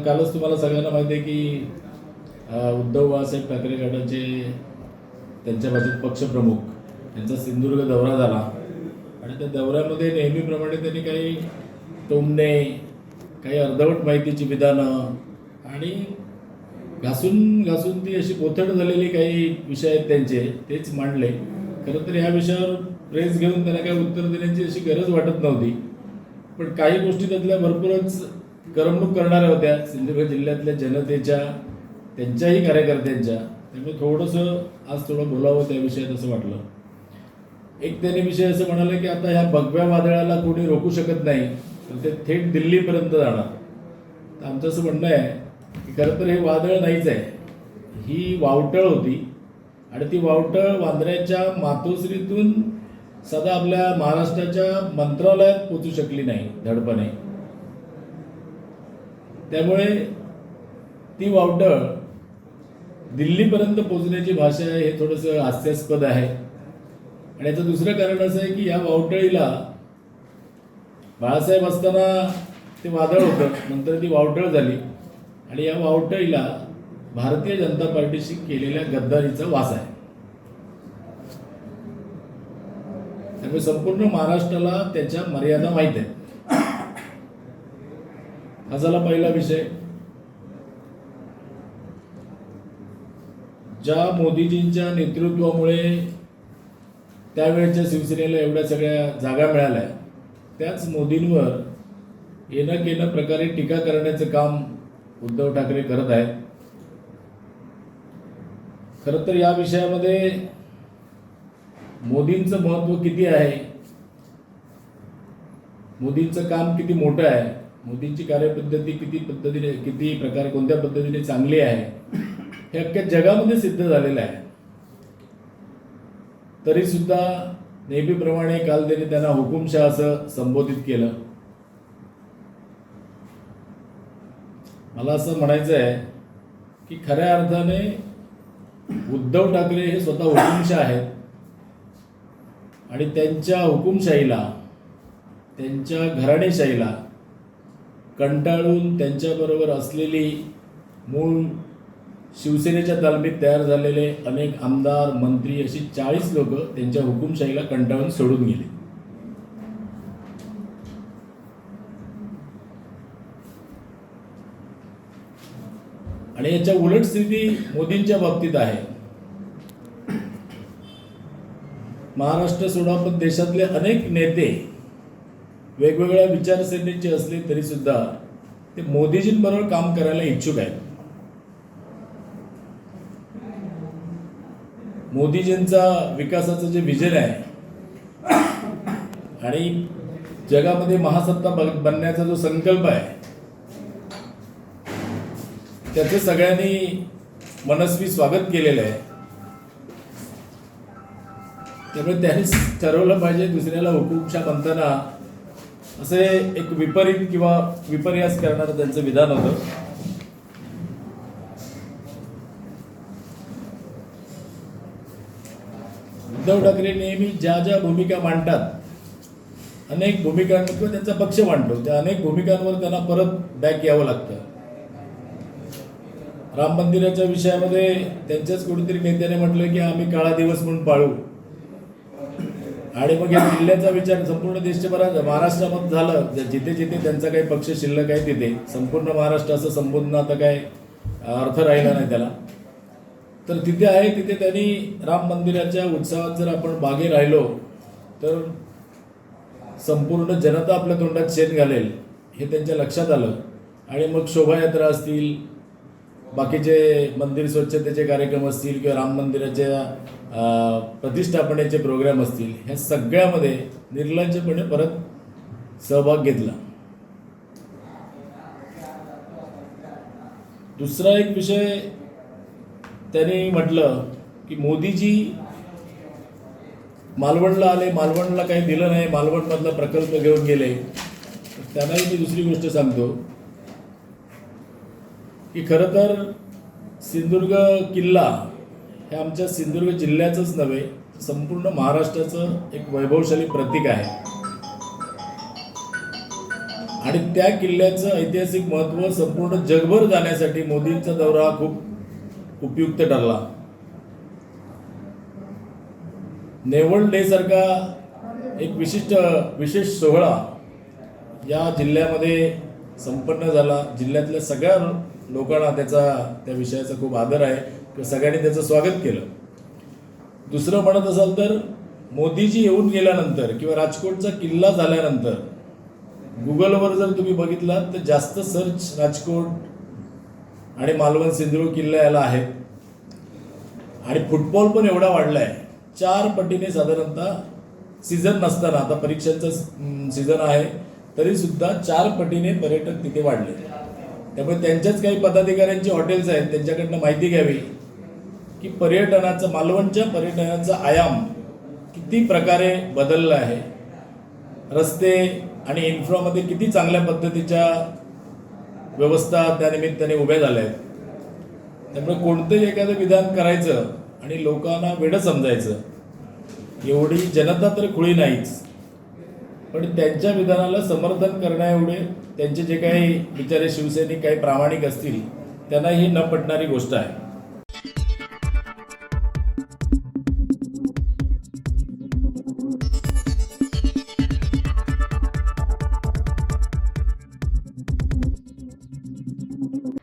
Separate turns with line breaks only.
कालच तुम्हाला सगळ्यांना माहिती आहे की उद्धव बाळासाहेब ठाकरे गटाचे त्यांच्या भाषेत पक्षप्रमुख यांचा सिंधुदुर्ग दौरा झाला आणि त्या दौऱ्यामध्ये नेहमीप्रमाणे त्यांनी काही टोमणे, काही अर्धवट माहितीची विधानं आणि घासून ती अशी पोथट झालेली काही विषय आहेत त्यांचे तेच मांडले. खरं तर ह्या विषयावर प्रेस घेऊन त्यांना काही उत्तर देण्याची अशी गरज वाटत नव्हती, पण काही गोष्टी त्यातल्या भरपूरच करमणूक करणाऱ्या होत्या सिंधुदुर्ग जिल्ह्यातल्या जनतेच्या, त्यांच्याही कार्यकर्त्यांच्या. त्यामुळे थोडंसं आज थोडं बोलावं त्या विषयात असं वाटलं. एक त्याने विषय असं म्हणाले की आता ह्या भगव्या वादळाला कोणी रोखू शकत नाही, तर ते थेट दिल्लीपर्यंत जाणार. तर आमचं असं म्हणणं आहे की खरं तर हे वादळ नाहीच आहे, ही वावटळ होती आणि ती वावटळ वांद्र्याच्या मातोश्रीतून सदा आपल्या महाराष्ट्राच्या मंत्रालयात पोचू शकली नाही धडपणे. त्यामुळे ती वावटळ दिल्लीपर्यंत पोचण्याची भाषा आहे हे थोडंसं हास्यास्पद आहे. आणि याचं दुसरं कारण असं आहे की या वावटळीला बाळासाहेब असताना ते वादळ होतं, नंतर ती वावटळ झाली आणि या वावटळीला भारतीय जनता पार्टीशी केलेल्या गद्दारीचा वास आहे. त्यामुळे संपूर्ण महाराष्ट्राला त्याच्या मर्यादा माहीत आहे. हा झाला पहिला विषय. ज्या मोदीजींच्या नेतृत्वामुळे त्यावेळेच्या शिवसेनेला एवढ्या सगळ्या जागा मिळाल्या, त्याच मोदींवर येणं केनं प्रकारे टीका करण्याचं काम उद्धव ठाकरे करत आहेत. खरं तर या विषयामध्ये मोदींचं महत्त्व किती आहे, मोदींचं काम किती मोठं आहे, मोदींची कार्यपद्धती किती प्रकारे कोणत्या पद्धतीने चांगली आहे हे अख्ख्या जगामध्ये सिद्ध झालेलं आहे. तरी सुद्धा नेहमीप्रमाणे काल त्यांना हुकुमशाह असं संबोधित केलं. मला असं म्हणायचं आहे की खऱ्या अर्थाने उद्धव ठाकरे हे स्वतः हुकुमशाह आहेत आणि त्यांच्या हुकुमशाहीला, त्यांच्या घराणेशाहीला कंटाळून त्यांच्याबरोबर असलेली मूळ शिवसेनेच्या तालमीत तयार झालेले अनेक आमदार, मंत्री अशी 40 लोक त्यांच्या हुकुमशाहीला कंटाळून सोडून गेले. आणि याच्या उलट स्थिती मोदींच्या बाबतीत आहे. महाराष्ट्र सोडा पण देशातले अनेक नेते वेगवेगळ्या विचारसरणीचे असले तरी सुद्धा ते मोदीजींबरोबर काम करायला इच्छुक आहेत. मोदीजींचा विकासाचं जे विजन आहे आणि जगामध्ये महासत्ता बनण्याचा जो संकल्प आहे त्याचे सगळ्यांनी मनस्वी स्वागत केलेलं आहे. त्यामुळे त्यांनीच ठरवलं पाहिजे दुसऱ्याला हुकुमशाह म्हणताना असे एक विपरीत किंवा विपर्यास करणारं त्यांचं विधान होतं. उद्धव ठाकरे नेहमी ज्या ज्या भूमिका मांडतात, अनेक भूमिकांवर किंवा त्यांचा पक्ष मांडतो, त्या अनेक भूमिकांवर त्यांना परत बॅक यावं लागतं. राम मंदिराच्या विषयामध्ये त्यांच्याच कोणीतरी नेत्याने म्हटलं की आम्ही काळा दिवस म्हणून पाळू आणि मग या जिल्ह्याचा विचार संपूर्ण देशभरात महाराष्ट्रामध्ये झालं. जिथे जिथे त्यांचा काही पक्ष शिल्लक आहे तिथे संपूर्ण महाराष्ट्र असं संबोधणं आता काय अर्थ राहिला नाही त्याला. तर तिथे आहे तिथे त्यांनी राम मंदिराच्या उत्सवात जर आपण मागे राहिलो तर संपूर्ण जनता आपल्या तोंडात शेण घालेल हे त्यांच्या लक्षात आलं. आणि मग शोभायात्रा असतील, बाकीचे मंदिर स्वच्छतेचे कार्यक्रम असतील किंवा राम मंदिराच्या प्रतिष्ठापनेचे प्रोग्राम असतील, ह्या सगळ्यामध्ये निर्लज्जपणे परत सहभाग घेतला. दुसरा एक विषय त्यांनी म्हटलं की मोदीजी मालवणला आले, मालवणला काही दिलं नाही, मालवणमधला प्रकल्प घेऊन गेले. त्यांनाही मी दुसरी गोष्ट सांगतो की खरं तर सिंधुदुर्ग किल्ला हे आमच्या सिंधुदुर्ग जिल्ह्याचंच नव्हे संपूर्ण महाराष्ट्राचं एक वैभवशाली प्रतीक आहे. आणि त्या किल्ल्याचं ऐतिहासिक महत्त्व संपूर्ण जगभर जाण्यासाठी मोदींचा दौरा हा खूप उपयुक्त ठरला. नेव्हल डे सारखा एक विशेष सोहळा या जिल्ह्यामध्ये संपन्न झाला. जिल्ह्यातल्या सगळ्या लोकांना त्या विषयाचा खूप आदर आहे किंवा सगळ्यांनी त्याचं स्वागत केलं. दुसरं म्हणत असाल तर मोदीजी येऊन गेल्यानंतर किंवा राजकोटचा किल्ला झाल्यानंतर गुगलवर जर तुम्ही बघितलात तर जास्त सर्च राजकोट आणि मालवण सिंधुदुर्ग किल्ला याला आहेत. आणि फुटबॉल पण एवढा वाढला आहे 4 पटीने साधारणतः. सीझन नसताना, आता परीक्षांचं सीझन आहे तरीसुद्धा 4 पटीने पर्यटक तिथे वाढले. त्यामुळे त्यांच्याच काही पदाधिकाऱ्यांची हॉटेल्स आहेत, त्यांच्याकडनं माहिती घ्यावी की मालवणच्या पर्यटनाचा आयाम किती प्रकारे बदलला आहे. रस्ते आणि इन्फ्रामध्ये किती चांगल्या पद्धतीच्या व्यवस्था त्या निमित्ताने उभ्या झाल्या आहेत. त्यामुळे कोणतंही एखादं विधान करायचं आणि लोकांना वेडं समजायचं एवढी जनता तर खुळी नाहीच, पण त्यांच्या विधानाला समर्थन करण्याएवढे त्यांचे जे काही बिचारे शिवसैनिक काही प्रामाणिक असतील त्यांना ही न पटणारी गोष्ट आहे.